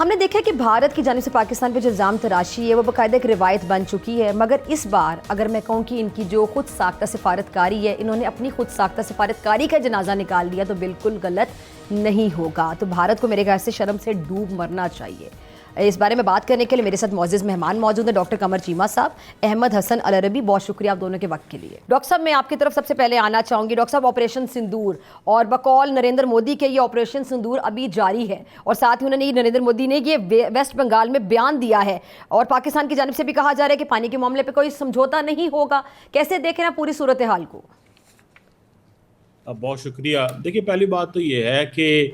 ہم نے دیکھا کہ بھارت کی جانب سے پاکستان پہ جو الزام تراشی ہے وہ باقاعدہ ایک روایت بن چکی ہے، مگر اس بار اگر میں کہوں کہ ان کی جو خود ساختہ سفارتکاری ہے، انہوں نے اپنی خود ساختہ سفارتکاری کا جنازہ نکال دیا تو بالکل غلط نہیں ہوگا. تو بھارت کو میرے خیال سے شرم سے ڈوب مرنا چاہیے. اس بارے میں بات کرنے کے لیے میرے ساتھ معزز مہمان موجود ہیں ڈاکٹر قمر چیمہ صاحب، احمد حسن العربی. بہت شکریہ آپ دونوں کے وقت کے لیے. ڈاکٹر صاحب میں آپ کی طرف سب سے پہلے آنا چاہوں گی. ڈاکٹر صاحب آپریشن سندور اور بقول نریندر مودی کے یہ آپریشن سندور ابھی جاری ہے، اور ساتھ ہی انہوں نے نریندر مودی نے یہ ویسٹ بنگال میں بیان دیا ہے، اور پاکستان کی جانب سے بھی کہا جا رہا ہے کہ پانی کے معاملے پہ کوئی سمجھوتا نہیں ہوگا. کیسے دیکھ رہے ہیں پوری صورتحال کو؟ بہت شکریہ. دیکھیے پہلی بات تو یہ ہے کہ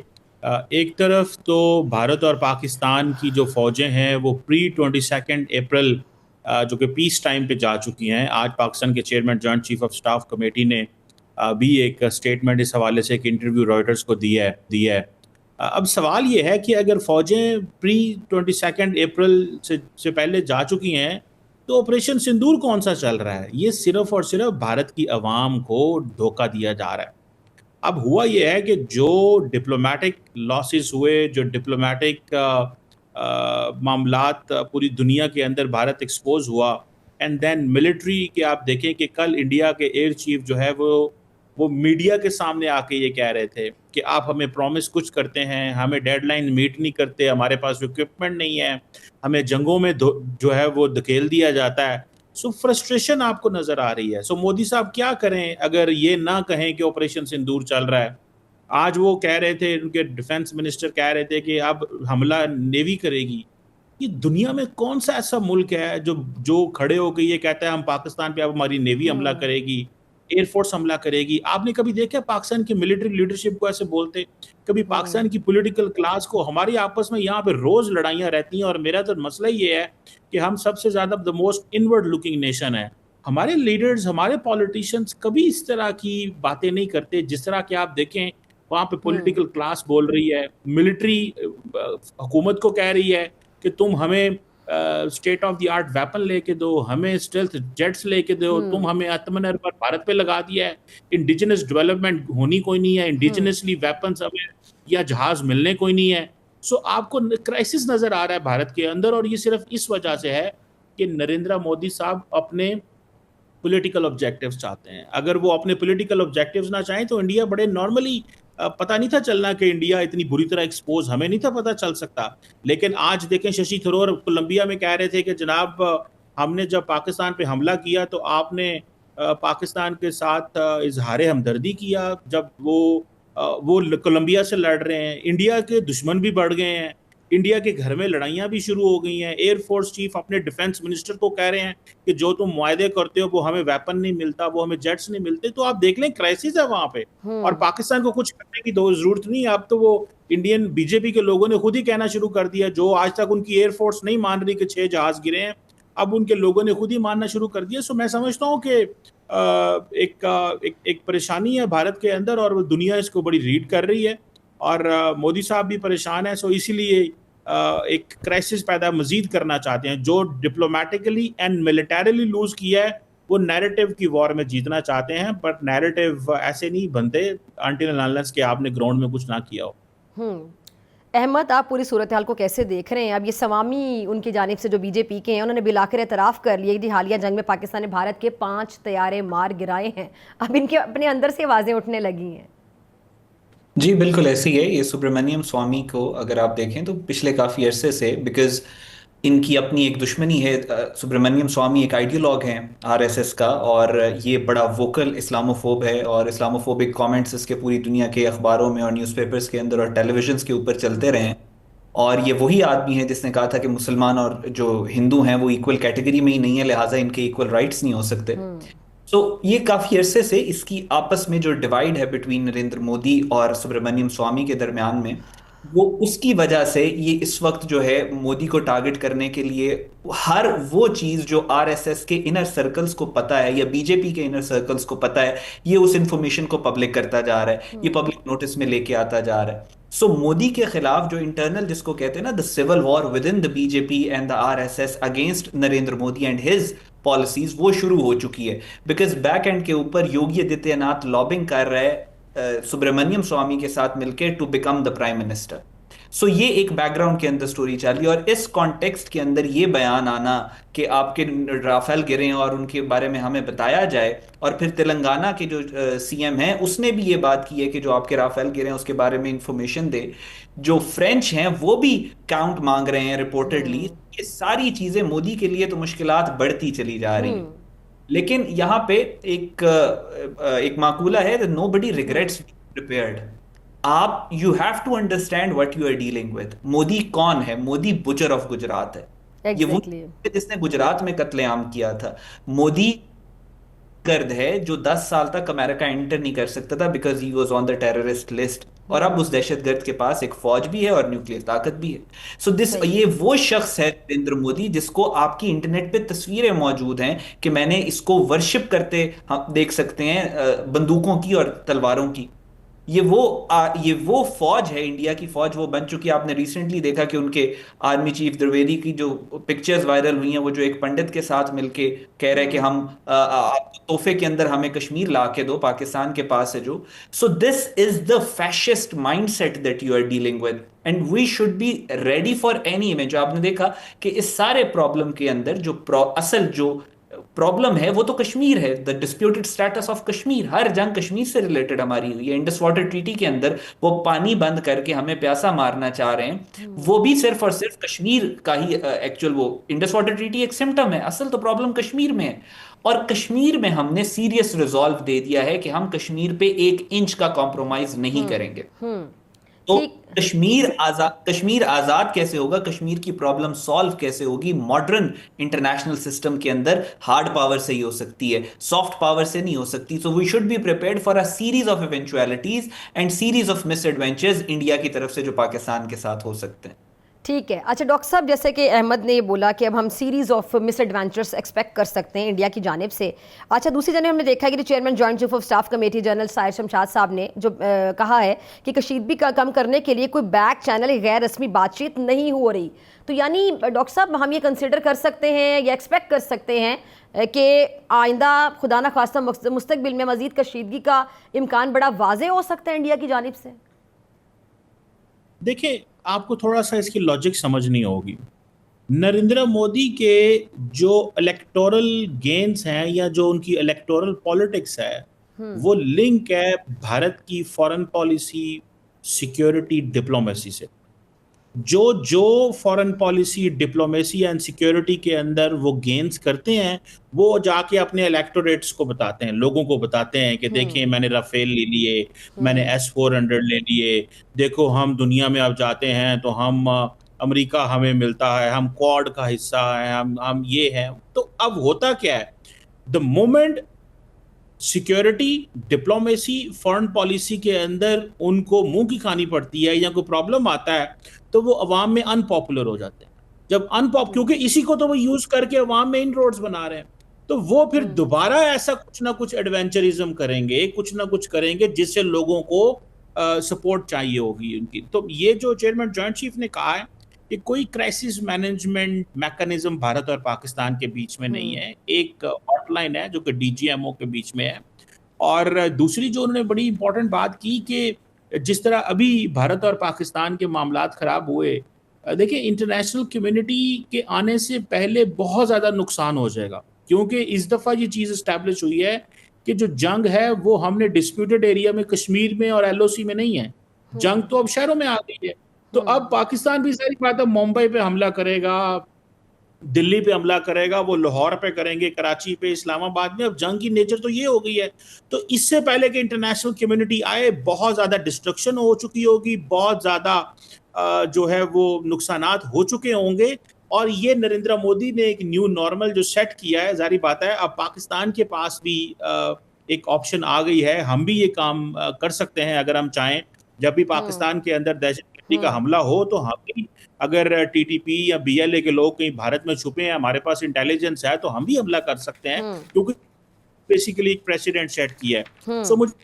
ایک طرف تو بھارت اور پاکستان کی جو فوجیں ہیں وہ پری 22 اپریل جو کہ پیس ٹائم پہ جا چکی ہیں. آج پاکستان کے chairman joint chief of staff committee نے بھی ایک سٹیٹمنٹ اس حوالے سے ایک انٹرویو رائٹرز کو دیا ہے. اب سوال یہ ہے کہ اگر فوجیں پری 22 اپریل سے پہلے جا چکی ہیں تو آپریشن سندور کون سا چل رہا ہے؟ یہ صرف اور صرف بھارت کی عوام کو دھوکہ دیا جا رہا ہے. اب ہوا یہ ہے کہ جو ڈپلومیٹک لاسز ہوئے، جو ڈپلومیٹک معاملات پوری دنیا کے اندر بھارت ایکسپوز ہوا، اینڈ دین ملٹری کے آپ دیکھیں کہ کل انڈیا کے ایئر چیف جو ہے وہ میڈیا کے سامنے آ کے یہ کہہ رہے تھے کہ آپ ہمیں پرومس کچھ کرتے ہیں، ہمیں ڈیڈ لائن میٹ نہیں کرتے، ہمارے پاس اکوپمنٹ نہیں ہے، ہمیں جنگوں میں جو ہے وہ دھکیل دیا جاتا ہے. سو فرسٹریشن آپ کو نظر آ رہی ہے. سو مودی صاحب کیا کریں اگر یہ نہ کہیں کہ آپریشن سندور چل رہا ہے؟ آج وہ کہہ رہے تھے، ان کے ڈیفنس منسٹر کہہ رہے تھے کہ اب حملہ نیوی کرے گی. یہ دنیا میں کون سا ایسا ملک ہے جو کھڑے ہو کے یہ کہتا ہے ہم پاکستان پہ اب ہماری نیوی حملہ کرے گی، ایئر فورس حملہ کرے گی؟ آپ نے کبھی دیکھا پاکستان کی ملٹری لیڈرشپ کو ایسے بولتے؟ کبھی پاکستان کی پولیٹیکل کلاس کو؟ ہماری آپس میں یہاں پہ روز لڑائیاں رہتی ہیں، اور میرا تو مسئلہ یہ ہے کہ ہم سب سے زیادہ the most inward looking nation ہے. ہمارے لیڈرز، ہمارے پولیٹیشینز کبھی اس طرح کی باتیں نہیں کرتے جس طرح کہ آپ دیکھیں وہاں پہ پولیٹیکل کلاس بول رہی ہے، ملٹری حکومت کو کہہ رہی ہے کہ تم ہمیں state of the art weapon لے کے دو، ہمیں اسٹیلتھ جیٹس لے کے دو، تم ہمیں آتمنر پر بھارت پہ لگا دیا ہے. انڈیجنس ڈیولپمنٹ ہونی کوئی نہیں ہے، انڈیجنسلی ویپنز ہمیں یا جہاز ملنے کوئی نہیں ہے. سو آپ کو کرائسس نظر آ رہا ہے بھارت کے اندر، اور یہ صرف اس وجہ سے ہے کہ نریندر مودی صاحب اپنے پولیٹیکل آبجیکٹیوز چاہتے ہیں. اگر وہ اپنے پولیٹیکل آبجیکٹیوز نہ چاہیں تو انڈیا بڑے نارملی پتہ نہیں تھا چلنا کہ انڈیا اتنی بری طرح ایکسپوز، ہمیں نہیں تھا پتہ چل سکتا. لیکن آج دیکھیں ششی تھرور کولمبیا میں کہہ رہے تھے کہ جناب ہم نے جب پاکستان پہ حملہ کیا تو آپ نے پاکستان کے ساتھ اظہار ہمدردی کیا. جب وہ کولمبیا سے لڑ رہے ہیں، انڈیا کے دشمن بھی بڑھ گئے ہیں، انڈیا کے گھر میں لڑائیاں بھی شروع ہو گئی ہیں. ایئر فورس چیف اپنے ڈیفنس منسٹر کو کہہ رہے ہیں کہ جو تم معاہدے کرتے ہو وہ ہمیں ویپن نہیں ملتا، وہ ہمیں جیٹس نہیں ملتے. تو آپ دیکھ لیں کرائسس ہے وہاں پہ، اور پاکستان کو کچھ کرنے کی ضرورت نہیں ہے. اب تو وہ انڈین بی جے پی کے لوگوں نے خود ہی کہنا شروع کر دیا، جو آج تک ان کی ایئر فورس نہیں مان رہی کہ 6 جہاز گرے ہیں، اب ان کے لوگوں نے خود ہی ماننا شروع کر دیا. سو میں سمجھتا ہوں کہ ایک پریشانی ہے بھارت کے اندر، اور دنیا اس کو بڑی ریڈ کر رہی ہے، اور مودی صاحب بھی پریشان ہیں. سو اسی لیے ایک کرائسس پیدا مزید کرنا چاہتے ہیں. جو ڈپلومیٹکلی اینڈ ملیٹریلی لوز کیا ہے وہ نیریٹو کی وار میں جیتنا چاہتے ہیں، بٹ نیریٹو ایسے نہیں بنتے انٹل اینڈ انلیس کہ آپ نے گراؤنڈ میں کچھ نہ کیا ہو. احمد، آپ پوری صورتحال کو کیسے دیکھ رہے ہیں؟ اب یہ سوامی ان کی جانب سے جو بی جے پی کے ہیں انہوں نے بلا کر اعتراف کر لیا کہ حالیہ جنگ میں پاکستان نے بھارت کے 5 طیارے مار گرائے ہیں. اب ان کے اپنے اندر سے آوازیں اٹھنے لگی ہیں. جی بالکل ایسی ہے. یہ سبرامنیم سوامی کو اگر آپ دیکھیں تو پچھلے کافی عرصے سے، بیکاز ان کی اپنی ایک دشمنی ہے. سبرامنیم سوامی ایک آئیڈیالوگ ہیں آر ایس ایس کا، اور یہ بڑا ووکل اسلاموفوب ہے، اور اسلاموفوبک کامنٹس اس کے پوری دنیا کے اخباروں میں اور نیوز پیپرز کے اندر اور ٹیلی ویژنس کے اوپر چلتے رہے ہیں. اور یہ وہی آدمی ہے جس نے کہا تھا کہ مسلمان اور جو ہندو ہیں وہ ایکول کیٹیگری میں ہی نہیں ہے، لہٰذا ان کے ایکول رائٹس نہیں ہو سکتے. سو یہ کافی عرصے سے اس کی آپس میں جو ڈیوائیڈ ہے بٹوین نریندر مودی اور سبرامنیم سوامی کے درمیان میں، وہ اس کی وجہ سے یہ اس وقت جو ہے مودی کو ٹارگٹ کرنے کے لیے ہر وہ چیز جو آر ایس ایس کے انر سرکلز کو پتا ہے یا بی جے پی کے انر سرکلز کو پتا ہے، یہ اس انفارمیشن کو پبلک کرتا جا رہا ہے، یہ پبلک نوٹس میں لے کے آتا جا رہا ہے. سو مودی کے خلاف جو انٹرنل جس کو کہتے ہیں نا the civil war within the B J P and the R S S against Narendra Modi and his policies, وہ شروع ہو چکی ہے. بیکاز بیک اینڈ کے اوپر یوگی آدتیہ ناتھ لابنگ کر رہا ہے سبرامنیم سوامی کے ساتھ مل کے to become the prime minister. So یہ ایک بیک گراؤنڈ کے اندر سٹوری چلی، اور اس کانٹیکسٹ کے اندر یہ بیان آنا کہ آپ کے رافیل گریں اور ان کے بارے میں ہمیں بتایا جائے، اور پھر تلنگانہ کے جو سی ایم ہیں اس نے بھی یہ بات کی ہے کہ جو آپ کے رافیل گریں اس کے بارے میں انفارمیشن دے، جو فرینچ ہیں وہ بھی کاؤنٹ مانگ رہے ہیں ریپورٹڈلی. یہ ساری چیزیں مودی کے لیے تو مشکلات بڑھتی چلی جا رہی ہیں. لیکن یہاں پہ ایک مقولہ ہے that nobody regrets being prepared. آپ you have to understand what you are dealing with. Modi کون ہے؟ مودی بچر آف گجرات ہے. یہ وہ جس نے گجرات میں قتل عام کیا تھا. مودی گرد ہے جو 10 سال تک امریکہ انٹر نہیں کر سکتا تھا because he was on the terrorist list, اور اب اس دہشت گرد کے پاس ایک فوج بھی ہے اور نیوکلیئر طاقت بھی ہے. سو یہ وہ شخص ہے نریندر مودی جس کو آپ کی انٹرنیٹ پہ تصویریں موجود ہیں کہ میں نے اس کو ورشپ کرتے ہم دیکھ سکتے ہیں بندوقوں کی اور تلواروں کی. یہ وہ فوج ہے، انڈیا کی فوج وہ بن چکی. آپ نے ریسنٹلی دیکھا کہ ان کے آرمی چیف درویدی کی جو پکچرز وائرل ہوئی ہیں، وہ جو ایک پنڈت کے ساتھ مل کے کہہ رہے کہ ہم آپ تحفے کے اندر ہمیں کشمیر لا کے دو، پاکستان کے پاس ہے جو. So this is the fascist mindset that you are dealing with, and we should be ready for any event. جو آپ نے دیکھا کہ اس سارے پرابلم کے اندر جو اصل جو پرابلم ہے وہ تو کشمیر ہے، دا ڈسپیوٹڈ اسٹیٹس آف کشمیر. ہر جنگ کشمیر سے ریلیٹڈ ہماری ہوئی ہے. انڈس واٹر ٹریٹی کے اندر وہ پانی بند کر کے ہمیں پیاسا مارنا چاہ رہے ہیں، وہ بھی صرف اور صرف کشمیر کا ہی ایکچوئل وہ انڈس واٹر ٹریٹی ایک سمٹم ہے. اصل تو پرابلم کشمیر میں ہے، اور کشمیر میں ہم نے سیریس ریزالو دے دیا ہے کہ ہم کشمیر پہ 1 انچ کا کمپرومائز نہیں کریں گے. تو کشمیر آزاد کیسے ہوگا؟ کشمیر کی پرابلم سالو کیسے ہوگی؟ ماڈرن انٹرنیشنل سسٹم کے اندر ہارڈ پاور سے ہی ہو سکتی ہے، سافٹ پاور سے نہیں ہو سکتی. So we should be prepared for a series of eventualities and series of misadventures India کی طرف سے جو پاکستان کے ساتھ ہو سکتے ہیں. ٹھیک ہے. اچھا ڈاکٹر صاحب، جیسے کہ احمد نے یہ بولا کہ اب ہم series of miss adventurous expect کر سکتے ہیں انڈیا کی جانب سے. اچھا دوسری جانب ہم نے دیکھا ہے کہ chairman joint chief of staff committee general سائر شمشاد صاحب نے جو کہا ہے کہ کشیدگی کا کم کرنے کے لیے کوئی بیک چینل غیر رسمی بات چیت نہیں ہو رہی. تو یعنی ڈاکٹر صاحب ہم یہ کنسیڈر کر سکتے ہیں یا ایکسپیکٹ کر سکتے ہیں کہ آئندہ خدا نہ خواستہ مستقبل میں مزید کشیدگی کا امکان بڑا واضح ہو سکتا ہے انڈیا کی جانب سے؟ دیکھیں، آپ کو تھوڑا سا اس کی لاجک سمجھنی ہوگی. نریندر مودی کے جو الیکٹورل گینز ہیں یا جو ان کی الیکٹورل پالیٹکس ہے وہ لنک ہے بھارت کی فارن پالیسی، سیکیورٹی، ڈپلومیسی سے. جو foreign policy, diplomacy and security کے اندر وہ گینز کرتے ہیں، وہ جا کے اپنے الیکٹوریٹس کو بتاتے ہیں، لوگوں کو بتاتے ہیں کہ دیکھیں میں نے رافیل لے لیے، میں نے S-400 لے لیے، دیکھو ہم دنیا میں اب جاتے ہیں تو ہم امریکہ ہمیں ملتا ہے، ہم کوڈ کا حصہ ہیں، ہم یہ ہیں. تو اب ہوتا کیا ہے، the moment security, diplomacy, foreign policy کے اندر ان کو منہ کی کھانی پڑتی ہے یا کوئی پرابلم آتا ہے تو وہ عوام میں ان پاپولر ہو جاتے ہیں. جب کیونکہ اسی کو تو وہ یوز کر کے عوام میں ان روڈز بنا رہے ہیں، تو وہ پھر دوبارہ ایسا کچھ نہ کچھ ایڈونچرزم کریں گے، کچھ نہ کچھ کریں گے جس سے لوگوں کو سپورٹ چاہیے ہوگی ان کی. تو یہ جو چیئرمین جوائنٹ چیف نے کہا ہے کہ کوئی کرائسس مینجمنٹ میکانزم بھارت اور پاکستان کے بیچ میں نہیں ہے. ایک ہاٹ لائن ہے جو کہ DGMO کے بیچ میں ہے. اور دوسری جو انہوں نے بڑی امپورٹنٹ بات کی کہ جس طرح ابھی بھارت اور پاکستان کے معاملات خراب ہوئے، دیکھیں انٹرنیشنل کمیونٹی کے آنے سے پہلے بہت زیادہ نقصان ہو جائے گا، کیونکہ اس دفعہ یہ چیز اسٹیبلش ہوئی ہے کہ جو جنگ ہے وہ ہم نے ڈسپیوٹڈ ایریا میں کشمیر میں اور LOC میں نہیں ہے. جنگ تو اب شہروں میں آ گئی ہے. تو اب پاکستان بھی ظاہر بات ہے ممبئی پہ حملہ کرے گا، دلی پہ حملہ کرے گا، وہ لاہور پہ کریں گے، کراچی پہ، اسلام آباد میں. اب جنگ کی نیچر تو یہ ہو گئی ہے. تو اس سے پہلے کہ انٹرنیشنل کمیونٹی آئے بہت زیادہ ڈسٹرکشن ہو چکی ہوگی، بہت زیادہ جو ہے وہ نقصانات ہو چکے ہوں گے. اور یہ نریندر مودی نے ایک نیو نارمل جو سیٹ کیا ہے، ظاہری بات ہے اب پاکستان کے پاس بھی ایک آپشن آ گئی ہے. ہم بھی یہ کام کر سکتے ہیں اگر ہم چاہیں. جب بھی پاکستان کے اندر دہشت گردی کا حملہ ہو تو ہم بھی، اگر TTP یا BLA کے لوگ کہیں بھارت میں چھپے ہیں، ہمارے پاس انٹیلیجنس ہے، تو ہم بھی حملہ کر سکتے ہیں، کیونکہ بیسیکلی ایک پریسیڈنٹ سیٹ کیا ہے. سو مجھے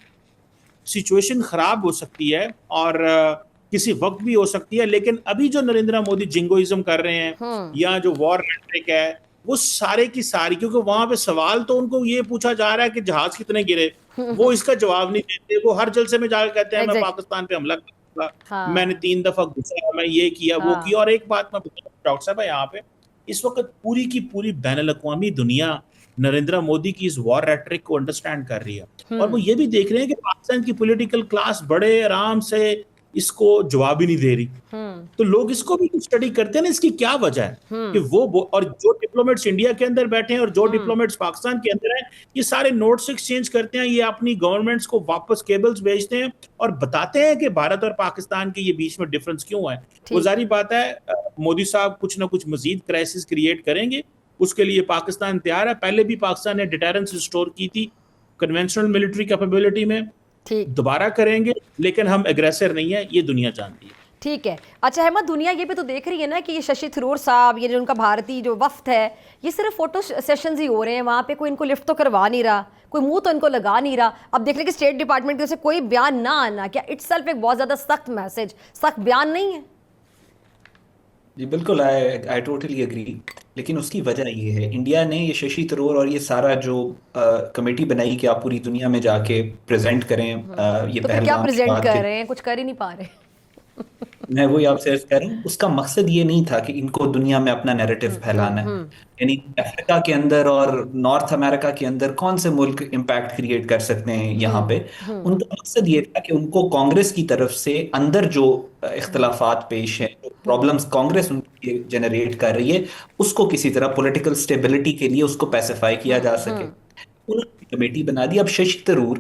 سچویشن خراب ہو سکتی ہے اور کسی وقت بھی ہو سکتی ہے، لیکن ابھی جو نریندر مودی جنگوئزم کر رہے ہیں یا جو وار ریٹرک ہے، وہ سارے کی ساری، کیونکہ وہاں پہ سوال تو ان کو یہ پوچھا جا رہا ہے کہ جہاز کتنے گرے، وہ اس کا جواب نہیں دیتے. وہ ہر جلسے میں جا کے کہتے ہیں میں پاکستان پہ حملہ تھا, میں نے 3 دفعہ گھسا, میں یہ کیا وہ کیا. اور ایک بات میں بتاؤں ڈاکٹر صاحب یہاں پہ, اس وقت پوری کی پوری بین الاقوامی دنیا نریندر مودی کی اس وار ریٹرک کو انڈرسٹینڈ کر رہی ہے, اور وہ یہ بھی دیکھ رہے ہیں کہ پاکستان کی پولیٹیکل کلاس بڑے آرام سے اس کو جواب ہی نہیں دے رہی. تو لوگ اس کو بھی اسٹڈی کرتے ہیں نا, اس کی کیا وجہ ہے کہ وہ اور جو ڈپلومیٹس انڈیا کے اندر بیٹھے ہیں اور جو ڈپلومیٹس پاکستان کے اندر ہیں, یہ سارے نوٹس ایکسچینج کرتے ہیں, یہ اپنی گورنمنٹس کو واپس کیبلز بھیجتے ہیں اور بتاتے ہیں کہ بھارت اور پاکستان کے یہ بیچ میں ڈفرنس کیوں ہے. وہ ظاہری بات ہے مودی صاحب کچھ نہ کچھ مزید کرائسس کریٹ کریں گے, اس کے لیے پاکستان تیار ہے. پہلے بھی پاکستان نے ڈیٹرنس ریسٹور کی تھی کنونشنل ملٹری کیپیبلٹی میں, دوبارہ کریں گے, لیکن ہم ایگریسر نہیں ہیں, یہ دنیا جانتی ہے. ٹھیک ہے. اچھا احمد, دنیا یہ بھی تو دیکھ رہی ہے نا کہ یہ ششی تھرور صاحب, یہ جو ان کا بھارتی جو وفد ہے, یہ صرف فوٹو سیشنز ہی ہو رہے ہیں وہاں پہ, کوئی ان کو لفٹ تو کروا نہیں رہا, کوئی منہ تو ان کو لگا نہیں رہا. اب دیکھ لیں کہ اسٹیٹ ڈپارٹمنٹ کی طرف سے کوئی بیان نہ آنا, کیا اٹ سیلف ایک بہت زیادہ سخت میسج, سخت بیان نہیں ہے؟ جی بالکل, آئی ٹوٹلی اگری. لیکن اس کی وجہ یہ ہے, انڈیا نے یہ ششی تھرور اور یہ سارا جو کمیٹی بنائی کہ آپ پوری دنیا میں جا کے پریزنٹ کریں یہ تو پھر کیا پریزنٹ کر رہے ہیں, کچھ کر ہی نہیں پا رہے. میں وہی آپ سے عرض کر رہا ہوں, اس کا مقصد یہ نہیں تھا کہ ان کو دنیا میں اپنا نیریٹو پھیلانا ہے. یعنی افریقہ کے اندر اور نارتھ امریکہ کے اندر کون سے ملک امپیکٹ کریٹ کر سکتے ہیں یہاں پہ, ان کا مقصد یہ تھا کہ ان کو کانگریس کی طرف سے اندر جو اختلافات پیش ہیں, جو پرابلمز کانگریس ان کی جنریٹ کر رہی ہے, اس کو کسی طرح پولیٹیکل سٹیبلٹی کے لیے اس کو پیسیفائی کیا جا سکے. انہوں نے کمیٹی بنا دی. اب ششی تھرور,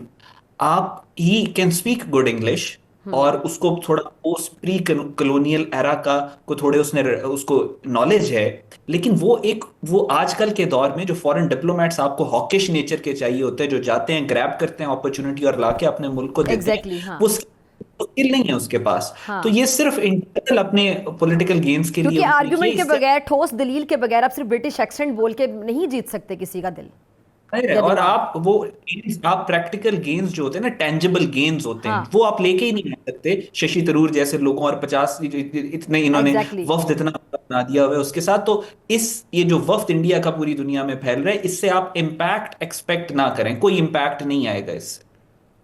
آپ he can speak good English, اور اس کو تھوڑا پوسٹ پری کلونیل ایرا کا کو تھوڑے اس کو نالج ہے, لیکن وہ آج کل کے دور میں جو فورن ڈپلومیٹس آپ کو ہاکش نیچر کے چاہیے ہوتے ہیں, جو جاتے ہیں گریب کرتے ہیں اپرچونٹی اور لا کے اپنے ملک کو دیتے ہیں, وہ اسکل نہیں ہے اس کے پاس. تو یہ صرف انٹرنل اپنے پولیٹیکل گینز کے لیے, کیونکہ آرگیومنٹ کے بغیر, ٹھوس دلیل کے بغیر آپ صرف برٹش ایکسنٹ بول کے نہیں جیت سکتے کسی کا دل. اور آپ پریکٹیکل گینز جو ہوتے ہیں نا, ٹینجبل گینز ہوتے ہیں, وہ آپ لے کے ہی نہیں آ سکتے ششی تھرور جیسے لوگوں, اور 50 اتنے انہوں نے وفد اتنا بنا دیا ہوا ہے اس کے ساتھ. تو یہ جو وفد انڈیا کا پوری دنیا میں پھیل رہا ہے, اس سے آپ امپیکٹ ایکسپیکٹ نہ کریں, کوئی امپیکٹ نہیں آئے گا اس سے.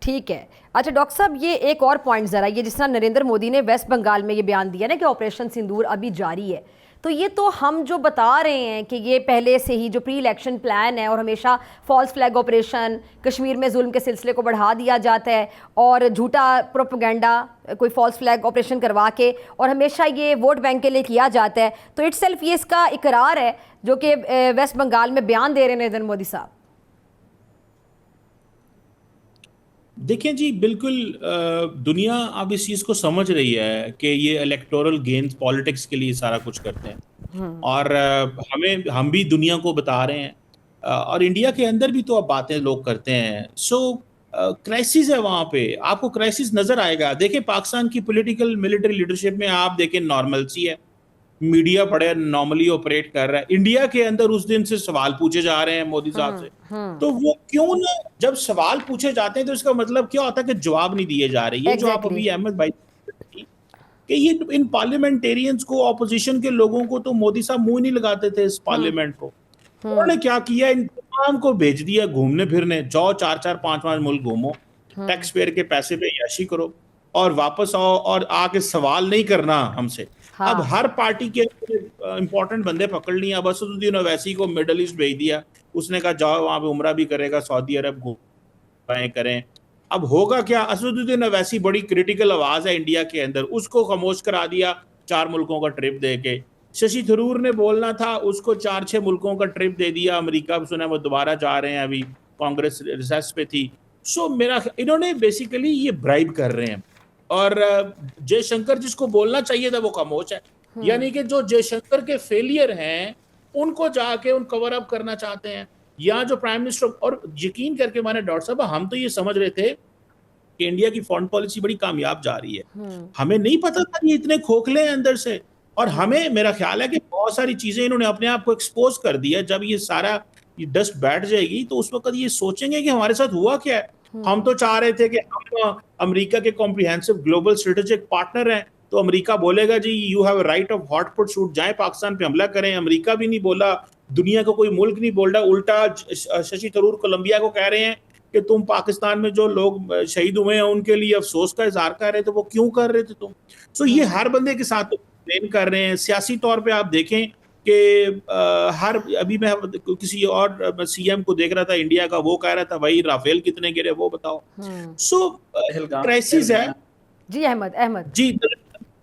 ٹھیک ہے. اچھا ڈاکٹر صاحب, یہ ایک اور پوائنٹ ذرا, یہ جس طرح نریندر مودی نے ویسٹ بنگال میں یہ بیان دیا نا کہ آپریشن سندور ابھی جاری ہے, تو یہ تو ہم جو بتا رہے ہیں کہ یہ پہلے سے ہی جو پری الیکشن پلان ہے, اور ہمیشہ فالس فلیگ آپریشن, کشمیر میں ظلم کے سلسلے کو بڑھا دیا جاتا ہے, اور جھوٹا پروپیگنڈا, کوئی فالس فلیگ آپریشن کروا کے, اور ہمیشہ یہ ووٹ بینک کے لیے کیا جاتا ہے. تو اٹ سیلف یہ اس کا اقرار ہے جو کہ ویسٹ بنگال میں بیان دے رہے ہیں نریندر مودی صاحب. دیکھیں جی, بالکل دنیا اب اس چیز کو سمجھ رہی ہے کہ یہ الیکٹورل گینز پالیٹکس کے لیے سارا کچھ کرتے ہیں, اور ہم بھی دنیا کو بتا رہے ہیں, اور انڈیا کے اندر بھی تو اب باتیں لوگ کرتے ہیں. سو کرائسس ہے وہاں پہ, آپ کو کرائسس نظر آئے گا. دیکھیں پاکستان کی پولیٹیکل ملٹری لیڈرشپ میں آپ دیکھیں نارمل سی ہے, میڈیا بڑے نارملی آپریٹ کر رہا ہے. انڈیا کے اندر اس دن سے سوال پوچھے جا رہے ہیں مودی صاحب سے, تو وہ کیوں نہ, جب سوال پوچھے جاتے ہیں تو اس کا مطلب کیا ہوتا ہے کہ جواب نہیں دیے جا رہے. یہ جو آپ ابھی احمد بھائی کہ یہ ان پارلیمنٹیرینز کو, اپوزیشن کے لوگوں کو تو مودی صاحب منہ نہیں لگاتے تھے اس پارلیمنٹ کو. انہوں نے کیا کیا, ان تمام کو بھیج دیا گھومنے پھرنے, جاؤ 4-4 5-5 ملک گھومو, ٹیکس پیئر کے پیسے پہ عیاشی کرو, اور واپس آؤ, اور آ کے سوال نہیں کرنا ہم سے. اب ہر پارٹی کے امپورٹنٹ بندے پکڑ لیے. اب اسد الدین اویسی کو مڈل ایسٹ بھیج دیا, اس نے کہا جاؤ وہاں پہ عمرہ بھی کرے گا, سعودی عرب گھومیں کریں. اب ہوگا کیا, اسد الدین اویسی بڑی کریٹیکل آواز ہے انڈیا کے اندر, اس کو خاموش کرا دیا 4 ملکوں کا ٹرپ دے کے. ششی تھرور نے بولنا تھا, اس کو 4-6 ملکوں کا ٹرپ دے دیا. امریکہ سنا وہ دوبارہ جا رہے ہیں, ابھی کانگریس ریسیس پہ تھی. سو انہوں نے بیسیکلی یہ برائب کر رہے ہیں, اور جے شنکر جس کو بولنا چاہیے تھا وہ خاموش ہے. یعنی کہ جو جے شنکر کے فیلئر ہیں ان کو جا کے ان کور اپ کرنا چاہتے ہیں, یا جو پرائم منسٹر. اور یقین کر کے مانے ڈاکٹر صاحب, ہم تو یہ سمجھ رہے تھے کہ انڈیا کی فارن پالیسی بڑی کامیاب جا رہی ہے, ہمیں نہیں پتا تھا یہ اتنے کھوکھلے ہیں اندر سے. اور ہمیں, میرا خیال ہے کہ بہت ساری چیزیں انہوں نے اپنے آپ کو ایکسپوز کر دیا. جب یہ سارا ڈسٹ بیٹھ جائے گی تو اس وقت یہ سوچیں گے کہ ہمارے ساتھ ہوا کیا ہے. ہم تو چاہ رہے تھے کہ ہم امریکہ کے کمپریہنسو گلوبل اسٹریٹجک پارٹنر ہیں, تو امریکہ بولے گا جی you have a right of hot pursuit, جائیں پاکستان پہ حملہ کریں. امریکہ بھی نہیں بولا, دنیا کا کوئی ملک نہیں بول رہا. الٹا ششی تھرور کولمبیا کو کہہ رہے ہیں کہ تم پاکستان میں جو لوگ شہید ہوئے ہیں ان کے لیے افسوس کا اظہار کر رہے تھے, وہ کیوں کر رہے تھے تم؟ سو یہ ہر بندے کے ساتھ کمپلین کر رہے ہیں. سیاسی طور پہ آپ دیکھیں کہ ابھی میں کسی اور سی ایم کو دیکھ رہا تھا انڈیا کا, وہ کہہ رہا تھا بھائی رافیل کتنے گرے وہ بتاؤ. سو کرائسس ہے. جی احمد جی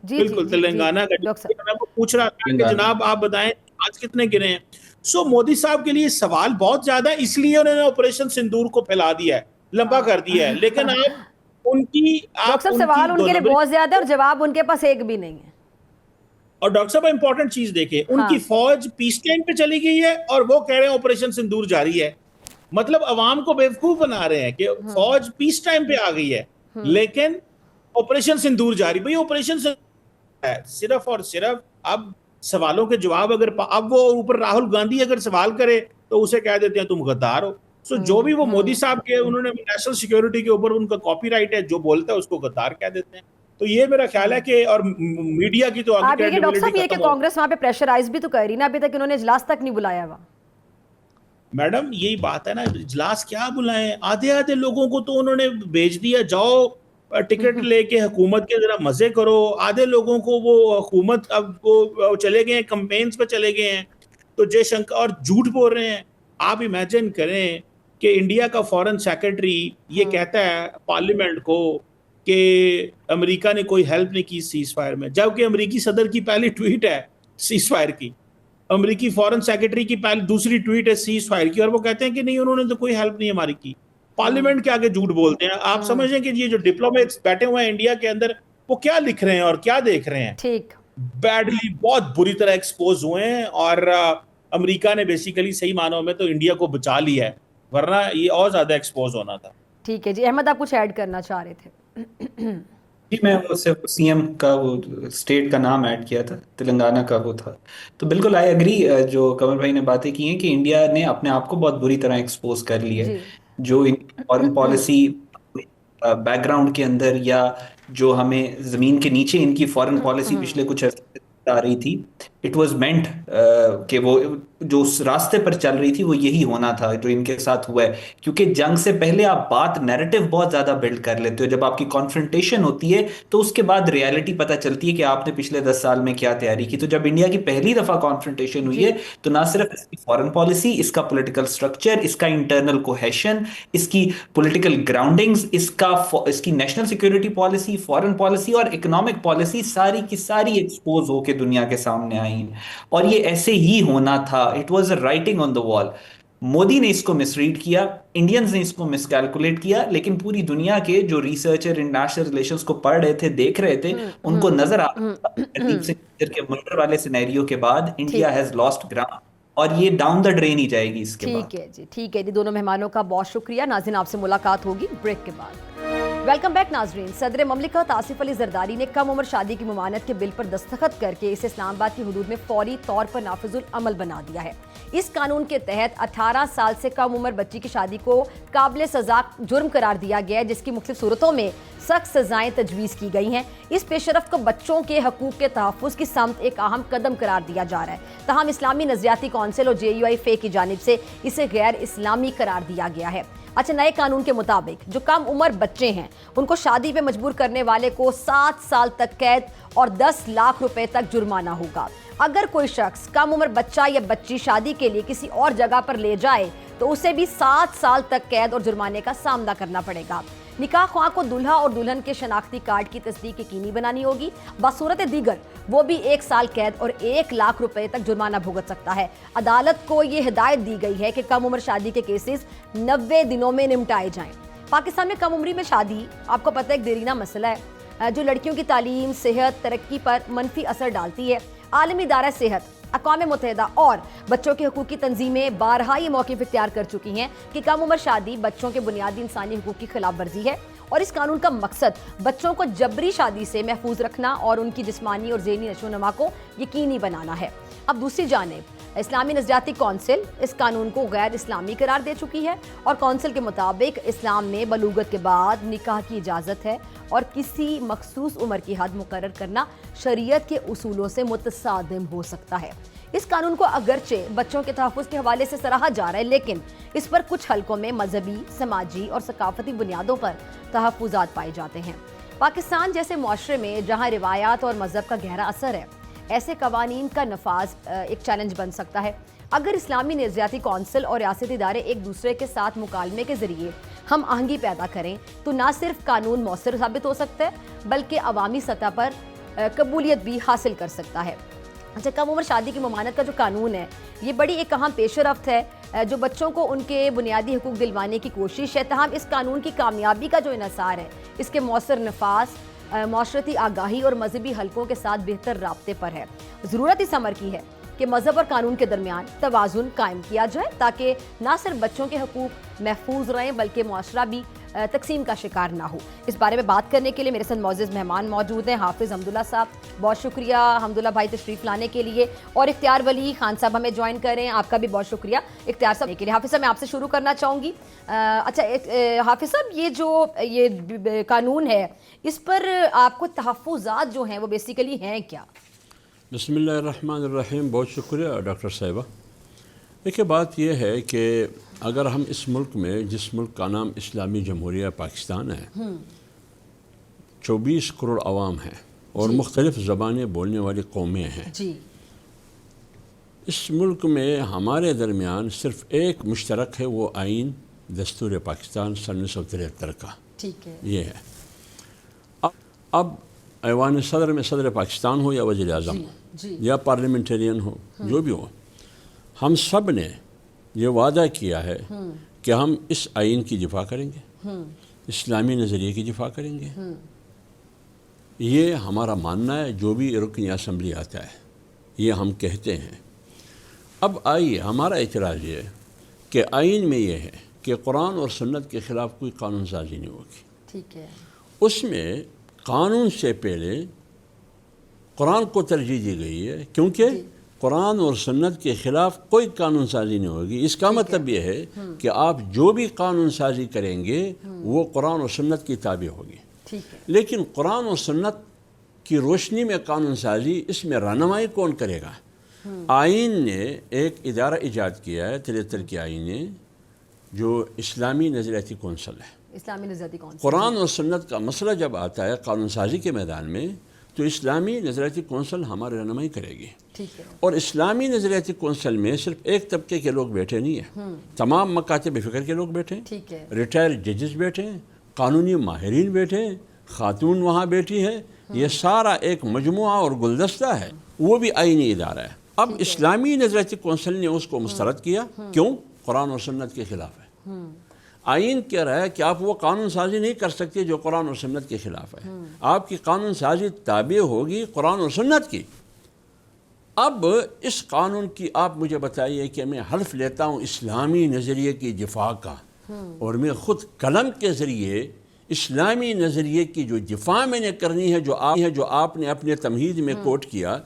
بالکل تلنگانہ کا پوچھ رہا تھا کہ جناب آپ بتائیں آج کتنے گرے ہیں. سو مودی صاحب کے لیے سوال بہت زیادہ ہے, اس لیے انہوں نے آپریشن سندور کو پھیلا دیا ہے, لمبا کر دیا ہے. لیکن آپ ان کی سوال ان کے لیے بہت زیادہ اور جواب ان کے پاس ایک بھی نہیں ہے. اور ڈاکٹر صاحب امپورٹنٹ چیز دیکھیں, ان کی فوج پیس ٹائم پہ چلی گئی ہے اور وہ کہہ رہے ہیں آپریشن سندور جاری ہے. مطلب عوام کو بیوقوف بنا رہے ہیں کہ فوج پیس ٹائم پہ آ گئی ہے لیکن آپریشن سندور جاری. بھئی آپریشن صرف اور صرف اب سوالوں کے جواب اگر اب وہ اوپر راہل گاندھی اگر سوال کرے تو اسے کہہ دیتے ہیں تم غدار ہو. سو جو بھی وہ مودی صاحب کے انہوں نے نیشنل سیکیورٹی کے اوپر ان کا کاپی رائٹ ہے, جو بولتا ہے اس کو غدار کہہ دیتے ہیں. تو یہ میرا خیال ہے کہ اور میڈیا کی تو آپ یہ ڈاکٹر صاحب یہ کہ کانگریس وہاں پہ پریشرائز بھی تو کر رہی نا, ابھی تک انہوں نے اجلاس تک نہیں بلایا ہوا. میڈم یہی بات ہے نا, اجلاس کیا بلائیں, آدھے لوگوں کو تو انہوں نے بھیج دیا, جاؤ ٹکٹ لے کے حکومت کے ذرا مزے کرو. آدھے لوگوں کو وہ حکومت اب وہ چلے گئے ہیں کمپینز پہ چلے گئے ہیں, تو جے شنکر اور جھوٹ بول رہے ہیں. آپ امیجن کریں کہ انڈیا کا فارن سیکرٹری یہ کہتا ہے پارلیمنٹ کو کہ امریکہ نے کوئی ہیلپ نہیں کی سیز فائر میں, جبکہ امریکی صدر کی پہلی ٹویٹ ہے سیز فائر کی, امریکی فارن سیکرٹری کی پہلی دوسری ٹویٹ ہے سیز فائر کی, اور وہ کہتے ہیں کہ نہیں انہوں نے تو کوئی ہیلپ نہیں ہماری کی. پارلیمنٹ کے آگے جھوٹ بولتے ہیں. آپ سمجھیں کہ یہ جو ڈپلومیٹس بیٹھے ہوئے ہیں انڈیا کے اندر وہ کیا لکھ رہے ہیں اور کیا دیکھ رہے ہیں. ٹھیک بیڈلی بہت بری طرح ایکسپوز ہوئے ہیں, اور امریکہ نے بیسیکلی صحیح معنوں میں تو انڈیا کو بچا لیا ہے, ورنہ یہ اور زیادہ ایکسپوز ہونا تھا. ٹھیک ہے جی احمد, آپ کچھ ایڈ کرنا چاہ رہے تھے. جی میں صرف سی ایم کا وہ اسٹیٹ کا نام ایڈ کیا تھا, تلنگانہ کا وہ تھا. تو بالکل آئی اگری جو قمر بھائی نے باتیں کی ہیں کہ انڈیا نے اپنے آپ کو بہت بری طرح ایکسپوز کر لیا ہے. جو فارن پالیسی بیک گراؤنڈ کے اندر یا جو ہمیں زمین کے نیچے ان کی فارن پالیسی پچھلے کچھ عرصے آ رہی تھی, اٹ واز مینٹ کہ وہ جو اس راستے پر چل رہی تھی وہ یہی ہونا تھا جو ان کے ساتھ ہوا ہے. کیونکہ جنگ سے پہلے آپ بات نیریٹو بہت زیادہ بلڈ کر لیتے ہو, جب آپ کی کانفرنٹیشن ہوتی ہے تو اس کے بعد ریالٹی پتہ چلتی ہے کہ آپ نے پچھلے 10 سال میں کیا تیاری کی. تو جب انڈیا کی پہلی دفعہ کانفرنٹیشن ہوئی ہے تو نہ صرف اس کی فارن پالیسی, اس کا پولیٹیکل سٹرکچر, اس کا انٹرنل کوہیشن, اس کی پولیٹیکل گراؤنڈنگز, اس کی national security policy, foreign policy اور اکنامک پالیسی ساری کی ساری ایکسپوز ہو کے دنیا کے سامنے آئی ہیں. اور یہ ایسے ہی ہونا تھا. It was a writing on the wall. Modi نے اس کو مس ریڈ کیا, انڈینز نے اس کو مس کیلکولیٹ کیا, لیکن پوری دنیا کے جو ریسرچر انٹرنیشنل ریلیشنز کو پڑھ رہے تھے, دیکھ رہے تھے, ان کو نظر آ عجیب سے کے مرڈر والے سینیریو کے بعد انڈیا ہیز لاسٹ گراؤنڈ, اور یہ ڈاؤن دا ڈرین ہی جائے گی اس کے بعد. ٹھیک ہے جی, ٹھیک ہے جی. دونوں مہمانوں کا بہت شکریہ. ناظرین آپ سے ملاقات ہوگی بریک کے بعد. ویلکم بیک ناظرین. صدر مملکت آصف علی زرداری نے کم عمر شادی کی ممانعت کے بل پر دستخط کر کے اسے اسلام آباد کی حدود میں فوری طور پر نافذ العمل بنا دیا ہے. اس قانون کے تحت 18 سال سے کم عمر بچی کی شادی کو قابل سزا جرم قرار دیا گیا ہے, جس کی مختلف صورتوں میں سخت سزائیں تجویز کی گئی ہیں. اس پیش رفت کو بچوں کے حقوق کے تحفظ کی سمت ایک اہم قدم قرار دیا جا رہا ہے. تاہم اسلامی نظریاتی کونسل اور JUI کی جانب سے اسے غیر اسلامی قرار دیا گیا ہے. اچھا, نئے قانون کے مطابق جو کم عمر بچے ہیں ان کو شادی پہ مجبور کرنے والے کو 7 سال تک قید اور 10 لاکھ روپے تک جرمانہ ہوگا. اگر کوئی شخص کم عمر بچہ یا بچی شادی کے لیے کسی اور جگہ پر لے جائے تو اسے بھی 7 سال تک قید اور جرمانے کا سامنا کرنا پڑے گا. نکاح خواہ کو دلہا اور دلہن کے شناختی کارڈ کی تصدیق یقینی بنانی ہوگی. بصورت دیگر وہ بھی 1 سال قید اور 1 لاکھ روپے تک جرمانہ بھگت سکتا ہے. عدالت کو یہ ہدایت دی گئی ہے کہ کم عمر شادی کے کیسز 90 دنوں میں نمٹائے جائیں. پاکستان میں کم عمری میں شادی آپ کو پتہ ہے ایک دیرینہ مسئلہ ہے جو لڑکیوں کی تعلیم, صحت, ترقی پر منفی اثر ڈالتی ہے. عالمی ادارہ صحت, اقوام متحدہ اور بچوں کے حقوق کی تنظیمیں بارہا یہ موقف اختیار کر چکی ہیں کہ کم عمر شادی بچوں کے بنیادی انسانی حقوق کی خلاف ورزی ہے, اور اس قانون کا مقصد بچوں کو جبری شادی سے محفوظ رکھنا اور ان کی جسمانی اور ذہنی نشو و نما کو یقینی بنانا ہے. اب دوسری جانب اسلامی نظریاتی کونسل اس قانون کو غیر اسلامی قرار دے چکی ہے, اور کونسل کے مطابق اسلام میں بلوغت کے بعد نکاح کی اجازت ہے, اور کسی مخصوص عمر کی حد مقرر کرنا شریعت کے اصولوں سے متصادم ہو سکتا ہے. اس قانون کو اگرچہ بچوں کے تحفظ کے حوالے سے سراہا جا رہا ہے، لیکن اس پر کچھ حلقوں میں مذہبی، سماجی اور ثقافتی بنیادوں پر تحفظات پائے جاتے ہیں۔ پاکستان جیسے معاشرے میں جہاں روایات اور مذہب کا گہرا اثر ہے، ایسے قوانین کا نفاذ ایک چیلنج بن سکتا ہے۔ اگر اسلامی نظریاتی کونسل اور ریاستی ادارے ایک دوسرے کے ساتھ مکالمے کے ذریعے ہم آہنگی پیدا کریں تو نہ صرف قانون مؤثر ثابت ہو سکتا ہے بلکہ عوامی سطح پر قبولیت بھی حاصل کر سکتا ہے۔ اچھا، کم عمر شادی کی ممانعت کا جو قانون ہے یہ بڑی ایک اہم پیش رفت ہے جو بچوں کو ان کے بنیادی حقوق دلوانے کی کوشش ہے۔ تاہم اس قانون کی کامیابی کا جو انحصار ہے اس کے مؤثر نفاذ، معاشرتی آگاہی اور مذہبی حلقوں کے ساتھ بہتر رابطے پر ہے۔ ضرورت اس امر کی ہے کہ مذہب اور قانون کے درمیان توازن قائم کیا جائے تاکہ نہ صرف بچوں کے حقوق محفوظ رہیں بلکہ معاشرہ بھی تقسیم کا شکار نہ ہو۔ اس بارے میں بات کرنے کے لیے میرے ساتھ معزز مہمان موجود ہیں۔ حافظ حمداللہ صاحب، بہت شکریہ حمداللہ بھائی تشریف لانے کے لیے، اور اختیار ولی خان صاحب ہمیں جوائن کر رہے ہیں، آپ کا بھی بہت شکریہ اختیار صاحب کے لیے۔ حافظ صاحب میں آپ سے شروع کرنا چاہوں گی۔ اچھا حافظ صاحب، یہ قانون ہے اس پر آپ کو تحفظات جو ہیں وہ بیسیکلی ہیں کیا؟ بسم اللہ الرحمن الرحیم، بہت شکریہ ڈاکٹر صاحبہ۔ دیکھیے، بات یہ ہے کہ اگر ہم اس ملک میں، جس ملک کا نام اسلامی جمہوریہ پاکستان ہے، 24 کروڑ عوام ہیں اور مختلف زبانیں بولنے والی قومیں ہیں، اس ملک میں ہمارے درمیان صرف ایک مشترک ہے، وہ آئین دستور پاکستان سن 1973 کا، یہ ہے۔ اب ایوان صدر میں صدر پاکستان ہو یا وزیر اعظم ہو یا پارلیمنٹرین ہو، جو بھی ہو، ہم سب نے یہ وعدہ کیا ہے کہ ہم اس آئین کی دفاع کریں گے، اسلامی نظریے کی دفاع کریں گے۔ یہ ہمارا ماننا ہے، جو بھی رکن اسمبلی آتا ہے یہ ہم کہتے ہیں۔ اب آئیے، ہمارا اعتراض یہ ہے کہ آئین میں یہ ہے کہ قرآن اور سنت کے خلاف کوئی قانون سازی نہیں ہوگی۔ ٹھیک ہے، اس میں قانون سے پہلے قرآن کو ترجیح دی گئی ہے، کیونکہ قرآن اور سنت کے خلاف کوئی قانون سازی نہیں ہوگی۔ اس کا مطلب یہ ہے کہ آپ جو بھی قانون سازی کریں گے وہ قرآن اور سنت کی تابع ہوگی۔ لیکن قرآن اور سنت کی روشنی میں قانون سازی، اس میں رہنمائی کون کرے گا؟ آئین نے ایک ادارہ ایجاد کیا ہے، 73 کے آئین نے، جو اسلامی نظریاتی کونسل ہے۔ اسلامی نظریاتی کونسل، قرآن اور سنت کا مسئلہ جب آتا ہے قانون سازی کے میدان میں تو اسلامی نظریاتی کونسل ہماری رہنمائی کرے گی۔ اور اسلامی نظریاتی کونسل میں صرف ایک طبقے کے لوگ بیٹھے نہیں ہیں، تمام مکاتب فکر کے لوگ بیٹھے ہیں، ریٹائر ججز بیٹھے ہیں، قانونی ماہرین بیٹھے ہیں، خاتون وہاں بیٹھی ہیں، یہ سارا ایک مجموعہ اور گلدستہ ہے، وہ بھی آئینی ادارہ ہے۔ اب اسلامی نظریاتی کونسل نے اس کو مسترد کیا، کیوں؟ قرآن اور سنت کے خلاف ہے۔ آئین کہہ رہا ہے کہ آپ وہ قانون سازی نہیں کر سکتے جو قرآن اور سنت کے خلاف ہے، آپ کی قانون سازی تابع ہوگی قرآن اور سنت کی۔ اب اس قانون کی آپ مجھے بتائیے کہ میں حلف لیتا ہوں اسلامی نظریے کی دفاع کا، اور میں خود قلم کے ذریعے اسلامی نظریے کی جو دفاع میں نے کرنی ہے، جو آپ نے اپنے تمہید میں کوٹ کیا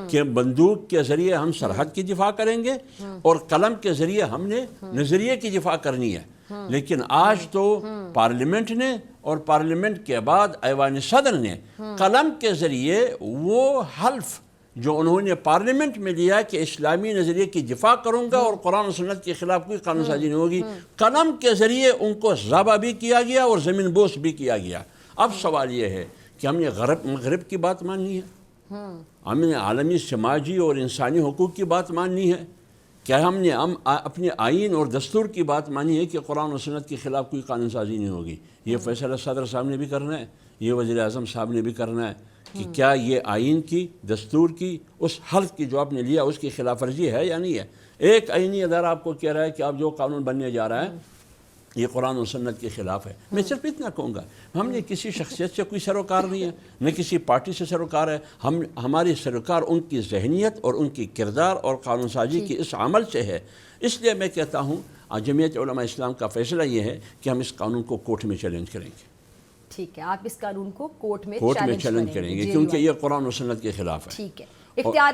کہ بندوق کے ذریعے ہم سرحد کی دفاع کریں گے اور قلم کے ذریعے ہم نے نظریے کی دفاع کرنی ہے۔ لیکن آج تو پارلیمنٹ نے اور پارلیمنٹ کے بعد ایوان صدر نے قلم کے ذریعے وہ حلف جو انہوں نے پارلیمنٹ میں دیا کہ اسلامی نظریے کی دفاع کروں گا اور قرآن و سنت کے خلاف کوئی قانون سازی نہیں ہوگی، قلم کے ذریعے ان کو ذابح بھی کیا گیا اور زمین بوس بھی کیا گیا۔ اب سوال یہ ہے کہ ہم نے مغرب کی بات ماننی ہے، ہم نے عالمی سماجی اور انسانی حقوق کی بات ماننی ہے، کیا ہم نے اپنے آئین اور دستور کی بات مانی ہے کہ قرآن و سنت کے خلاف کوئی قانون سازی نہیں ہوگی؟ یہ فیصلہ صدر صاحب نے بھی کرنا ہے، یہ وزیر اعظم صاحب نے بھی کرنا ہے کہ کیا یہ آئین کی، دستور کی، اس حلف کی جو آپ نے لیا اس کی خلاف ورزی ہے یا نہیں ہے۔ ایک آئینی ادارہ آپ کو کہہ رہا ہے کہ آپ جو قانون بننے جا رہا ہے یہ قرآن و سنت کے خلاف ہے۔ میں صرف اتنا کہوں گا، ہم نے کسی شخصیت سے کوئی سروکار نہیں ہے، نہ کسی پارٹی سے سروکار ہے، ہماری سروکار ان کی ذہنیت اور ان کی کردار اور قانون سازی کی اس عمل سے ہے۔ اس لیے میں کہتا ہوں جمعیت علماء اسلام کا فیصلہ یہ ہے کہ ہم اس قانون کو کورٹ میں چیلنج کریں گے۔ ٹھیک ہے، آپ اس قانون کو کورٹ میں چیلنج کریں گے کیونکہ یہ قرآن و سنت کے خلاف ہے۔ ٹھیک ہے، اختیار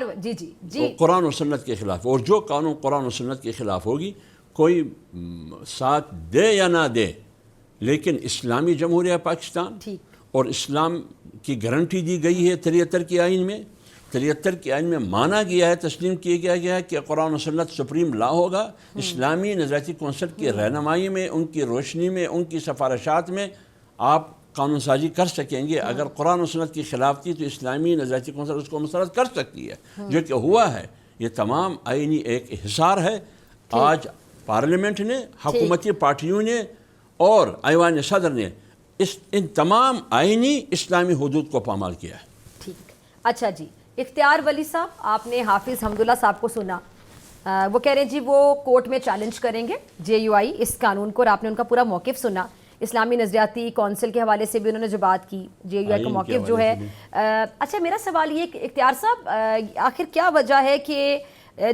جی قرآن و سنت کے خلاف، اور جو قانون قرآن و سنت کے خلاف ہوگی کوئی ساتھ دے یا نہ دے، لیکن اسلامی جمہوریہ پاکستان اور اسلام کی گارنٹی دی گئی ہے 73 کے آئین میں، 73 کے آئین میں مانا گیا ہے، تسلیم کیا گیا ہے کہ قرآن و سنت سپریم لا ہوگا. اسلامی نظریاتی کونسل کی رہنمائی میں، ان کی روشنی میں، ان کی سفارشات میں آپ قانون سازی کر سکیں گے. اگر قرآن و سنت کی خلاف تھی تو اسلامی نظریاتی کونسل اس کو مسترد کر سکتی ہے، جو کہ ہوا ہے. یہ تمام آئینی ایک حصار ہے. آج پارلیمنٹ نے، حکومتی پارٹیوں نے اور ایوان صدر نے ان تمام آئینی اسلامی حدود کو پامال کیا ہے. ٹھیک. اچھا جی، اختیار ولی صاحب، آپ نے حافظ حمداللہ صاحب کو سنا، وہ کہہ رہے ہیں جی وہ کورٹ میں چیلنج کریں گے JUI اس قانون کو، اور آپ نے ان کا پورا موقف سنا. اسلامی نظریاتی کونسل کے حوالے سے بھی انہوں نے جو بات کی، JUI کا موقف جو ہے. اچھا میرا سوال یہ کہ اختیار صاحب، آخر کیا وجہ ہے کہ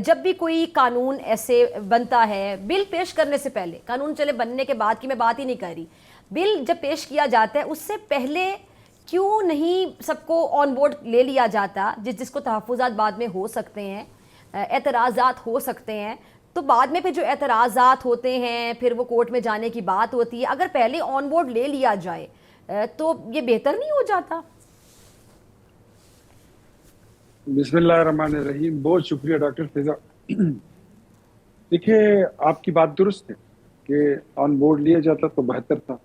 جب بھی کوئی قانون ایسے بنتا ہے، بل پیش کرنے سے پہلے، قانون چلے بننے کے بعد کی میں بات ہی نہیں کر رہی، بل جب پیش کیا جاتا ہے اس سے پہلے کیوں نہیں سب کو آن بورڈ لے لیا جاتا، جس کو تحفظات بعد میں ہو سکتے ہیں، اعتراضات ہو سکتے ہیں، تو بعد میں پھر جو اعتراضات ہوتے ہیں پھر وہ کورٹ میں جانے کی بات ہوتی ہے، اگر پہلے آن بورڈ لے لیا جائے تو یہ بہتر نہیں ہو جاتا؟ بسم اللہ الرحمن الرحیم. بہت شکریہ ڈاکٹر فضا. دیکھیے آپ کی بات درست ہے کہ آن بورڈ لیا جاتا تو بہتر تھا،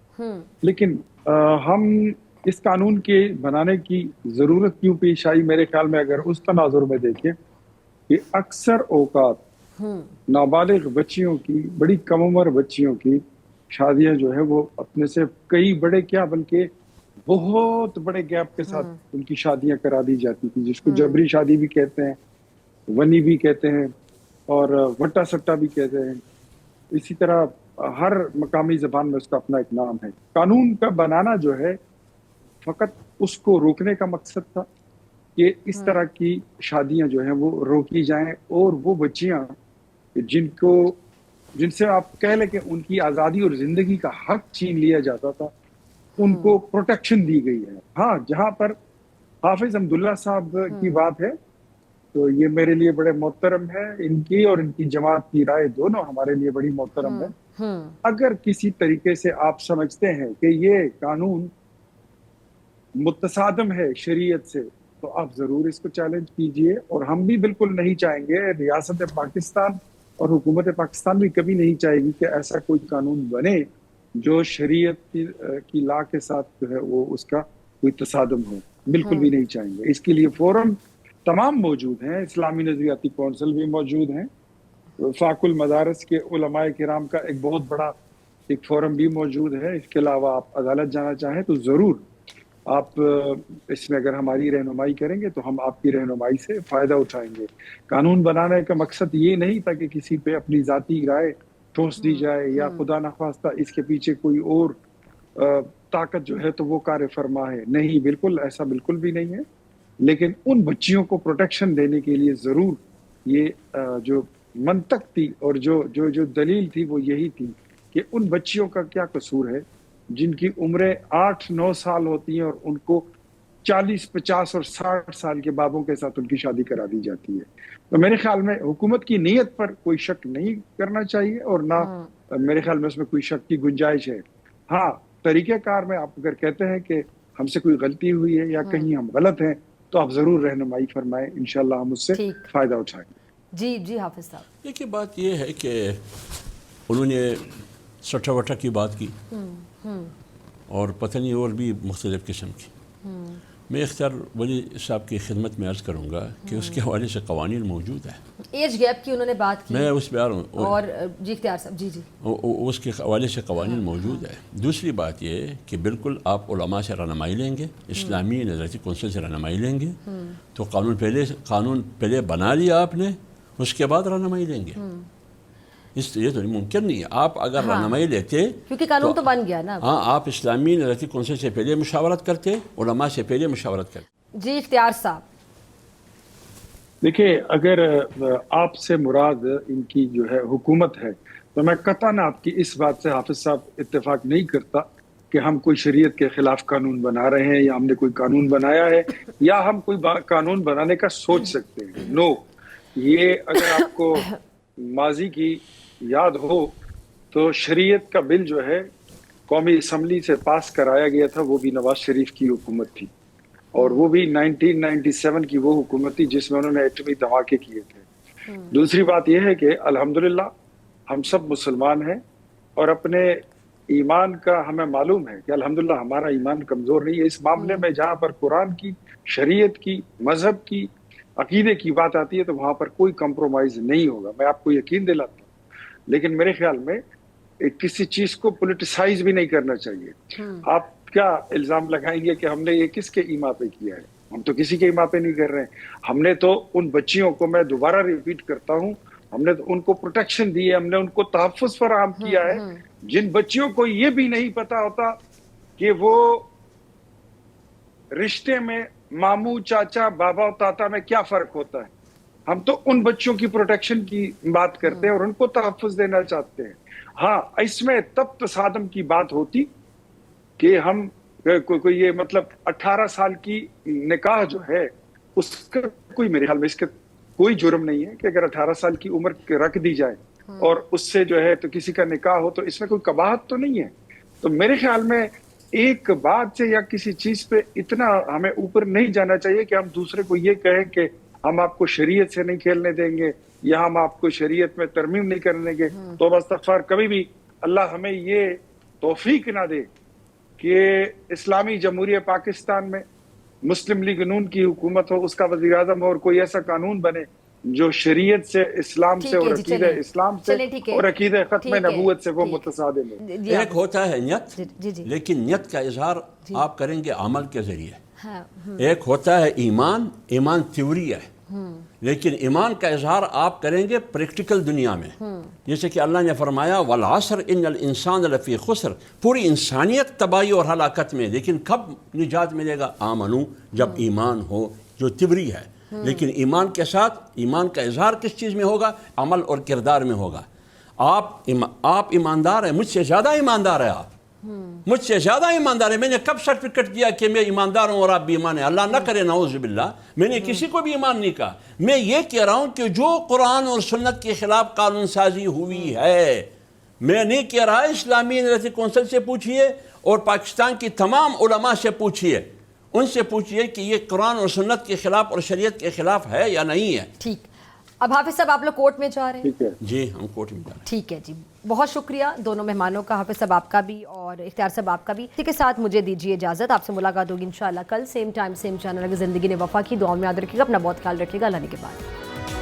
لیکن ہم اس قانون کے بنانے کی ضرورت کیوں پیش آئی؟ میرے خیال میں اگر اس تناظر میں دیکھیں کہ اکثر اوقات نابالغ بچیوں کی، بڑی کم عمر بچیوں کی شادیاں جو ہے وہ اپنے سے کئی بڑے کیا بلکہ بہت بڑے گیپ کے ساتھ ان کی شادیاں کرا دی جاتی تھی، جس کو جبری شادی بھی کہتے ہیں، ونی بھی کہتے ہیں، اور وٹا سٹا بھی کہتے ہیں. اسی طرح ہر مقامی زبان میں اس کا اپنا ایک نام ہے. قانون کا بنانا جو ہے فقط اس کو روکنے کا مقصد تھا کہ اس طرح کی شادیاں جو ہیں وہ روکی جائیں، اور وہ بچیاں جن سے آپ کہہ لیں کہ ان کی آزادی اور زندگی کا حق چھین لیا جاتا تھا، ان کو پروٹیکشن دی گئی ہے. ہاں، جہاں پر حافظ حمداللہ صاحب کی بات ہے تو یہ میرے لیے بڑے محترم ہے. ان کی اور ان کی جماعت کی رائے دونوں ہمارے لیے بڑی محترم ہے. اگر کسی طریقے سے آپ سمجھتے ہیں کہ یہ قانون متصادم ہے شریعت سے تو آپ ضرور اس کو چیلنج کیجئے، اور ہم بھی بالکل نہیں چاہیں گے، ریاست پاکستان اور حکومت پاکستان بھی کبھی نہیں چاہے گی کہ ایسا کوئی قانون بنے جو شریعت کی لا کے ساتھ جو ہے وہ اس کا کوئی تصادم ہو. بالکل بھی نہیں چاہیں گے. اس کے لیے فورم تمام موجود ہیں، اسلامی نظریاتی کونسل بھی موجود ہیں، وفاق المدارس کے علماء کرام کا ایک بہت بڑا ایک فورم بھی موجود ہے. اس کے علاوہ آپ عدالت جانا چاہیں تو ضرور آپ اس میں اگر ہماری رہنمائی کریں گے تو ہم آپ کی رہنمائی سے فائدہ اٹھائیں گے. قانون بنانے کا مقصد یہ نہیں تھا کہ کسی پہ اپنی ذاتی رائے ٹھونس دی جائے، یا خدا نخواستہ اس کے پیچھے کوئی اور طاقت جو ہے تو وہ کار فرما ہے. نہیں، بالکل ایسا بالکل بھی نہیں ہے. لیکن ان بچیوں کو پروٹیکشن دینے کے لیے ضرور یہ جو منطق تھی اور جو دلیل تھی وہ یہی تھی کہ ان بچیوں کا کیا قصور ہے جن کی عمریں 8-9 سال ہوتی ہیں اور ان کو 40, 50 اور 60 سال کے بابوں کے ساتھ ان کی شادی کرا دی جاتی ہے. تو میرے خیال میں حکومت کی نیت پر کوئی شک نہیں کرنا چاہیے، اور نہ میرے خیال میں اس میں کوئی شک کی گنجائش ہے. ہاں، طریقہ کار میں آپ اگر کہتے ہیں کہ ہم سے کوئی غلطی ہوئی ہے یا کہیں ہم غلط ہیں تو آپ ضرور رہنمائی فرمائیں، انشاءاللہ ہم اس سے فائدہ اٹھائیں گے. جی حافظ صاحب. دیکھیے بات یہ ہے کہ انہوں نے سٹھا وٹھا کی بات کی اور پتہ نہیں اور بھی مختلف قسم کی. میں اختیار ولی صاحب کی خدمت میں عرض کروں گا کہ اس کے حوالے سے قوانین موجود ہیں. ایج گیپ کی انہوں نے بات کی، میں اس پہ آ رہا ہوں. اور جی اختیار صاحب جی اس کے حوالے سے قوانین موجود ہے. دوسری بات یہ کہ بالکل آپ علماء سے رہنمائی لیں گے، اسلامی نظریاتی کونسل سے رہنمائی لیں گے تو قانون پہلے بنا لیا آپ نے، اس کے بعد رہنمائی لیں گے. یہ تو ممکن نہیں ہے. آپ اگر رہنمائی لیتے کیونکہ قانون تو بن گیا نا. ہاں، آپ اسلامی نظریاتی کونسل سے پہلے مشاورت کرتے، علماء سے پہلے مشاورت کرتے. جی اختیار صاحب. دیکھیں، اگر آپ سے مراد ان کی جو ہے حکومت ہے تو میں قطعاً آپ کی اس بات سے حافظ صاحب اتفاق نہیں کرتا کہ ہم کوئی شریعت کے خلاف قانون بنا رہے ہیں یا ہم نے کوئی قانون بنایا ہے یا ہم کوئی قانون بنانے کا سوچ سکتے ہیں. نو، یہ اگر آپ کو ماضی کی یاد ہو تو شریعت کا بل جو ہے قومی اسمبلی سے پاس کرایا گیا تھا، وہ بھی نواز شریف کی حکومت تھی. اور وہ بھی 1997 کی وہ حکومت تھی جس میں انہوں نے ایٹمی دھماکے کیے تھے. دوسری بات یہ ہے کہ الحمدللہ ہم سب مسلمان ہیں اور اپنے ایمان کا ہمیں معلوم ہے کہ الحمدللہ ہمارا ایمان کمزور نہیں ہے. اس معاملے میں جہاں پر قرآن کی، شریعت کی، مذہب کی، عقیدے کی بات آتی ہے تو وہاں پر کوئی کمپرومائز نہیں ہوگا، میں آپ کو یقین دلاتا ہوں. لیکن میرے خیال میں کسی چیز کو پولیٹیسائز بھی نہیں کرنا چاہیے. آپ کیا الزام لگائیں گے کہ ہم نے یہ کس کے ایما پہ کیا ہے؟ ہم تو کسی کے ایما پہ نہیں کر رہے ہیں. ہم نے تو ان بچیوں کو، میں دوبارہ ریپیٹ کرتا ہوں، ہم نے تو ان کو پروٹیکشن دی ہے، ہم نے ان کو تحفظ فراہم کیا ہے. جن بچیوں کو یہ بھی نہیں پتا ہوتا کہ وہ رشتے میں ماموں، چاچا، بابا اور تاتا میں کیا فرق ہوتا ہے، ہم تو ان بچوں کی پروٹیکشن کی بات کرتے ہیں اور ان کو تحفظ دینا چاہتے ہیں. ہاں اس میں تب تصادم کی بات ہوتی کہ ہم کوئی یہ مطلب 18 سال کی نکاح جو ہے اس کا کوئی، میرے خیال میں اس کا کوئی جرم نہیں ہے کہ اگر 18 سال کی عمر رکھ دی جائے اور اس سے جو ہے تو کسی کا نکاح ہو تو اس میں کوئی قباحت تو نہیں ہے. تو میرے خیال میں ایک بات سے یا کسی چیز پہ اتنا ہمیں اوپر نہیں جانا چاہیے کہ ہم دوسرے کو یہ کہیں کہ ہم آپ کو شریعت سے نہیں کھیلنے دیں گے یا ہم آپ کو شریعت میں ترمیم نہیں کرنے دیں گے. توبہ استغفار. کبھی بھی اللہ ہمیں یہ توفیق نہ دے کہ اسلامی جمہوریہ پاکستان میں مسلم لیگ نون کی حکومت ہو، اس کا وزیر اعظم ہو اور کوئی ایسا قانون بنے جو شریعت سے، اسلام سے اور عقیدہ اسلام سے اور عقیدہ ختم نبوت سے وہ متصادم ہے. ایک ہوتا ہے نیت، لیکن نیت کا اظہار آپ کریں گے عمل کے ذریعے. ایک ہوتا ہے ایمان، ایمان تھیوری ہے، لیکن ایمان کا اظہار آپ کریں گے پریکٹیکل دنیا میں. جیسے کہ اللہ نے فرمایا والعصر ان الانسان لفی خسر، پوری انسانیت تباہی اور ہلاکت میں. لیکن کب نجات ملے گا؟ آمنو، جب ایمان ہو، جو تیوری ہے. لیکن ایمان کے ساتھ ایمان کا اظہار کس چیز میں ہوگا؟ عمل اور کردار میں ہوگا. آپ ایماندار ہیں، مجھ سے زیادہ ایماندار ہے. آپ مجھ سے زیادہ ایماندار ہے. میں نے کب سرٹیفکیٹ دیا کہ میں ایماندار ہوں اور آپ بھی ایمان ہیں؟ اللہ نہ کرے، نعوذ باللہ. میں نے کسی کو بھی ایمان نہیں کہا. میں یہ کہہ رہا ہوں کہ جو قرآن اور سنت کے خلاف قانون سازی ہوئی ہے، میں نہیں کہہ رہا. اسلامی یونیورسٹی کونسل سے پوچھئے اور پاکستان کی تمام علماء سے پوچھئے، ان سے پوچھئے کہ یہ قرآن اور سنت کے خلاف اور شریعت کے خلاف ہے یا نہیں ہے. ٹھیک. اب حافظ صاحب آپ لوگ کورٹ میں جا رہے ہیں؟ ٹھیک ہے جی، ہم کورٹ میں جا رہے ہیں. ٹھیک ہے جی، بہت شکریہ دونوں مہمانوں کا، حافظ صاحب آپ کا بھی اور اختیار صاحب آپ کا بھی. اسی کے ساتھ مجھے دیجیے اجازت. آپ سے ملاقات ہوگی انشاءاللہ کل سیم ٹائم سیم چینل. اگر زندگی نے وفا کی، دعاؤں میں یاد رکھیے گا، اپنا بہت خیال رکھیے گا. اللہ نے کے بعد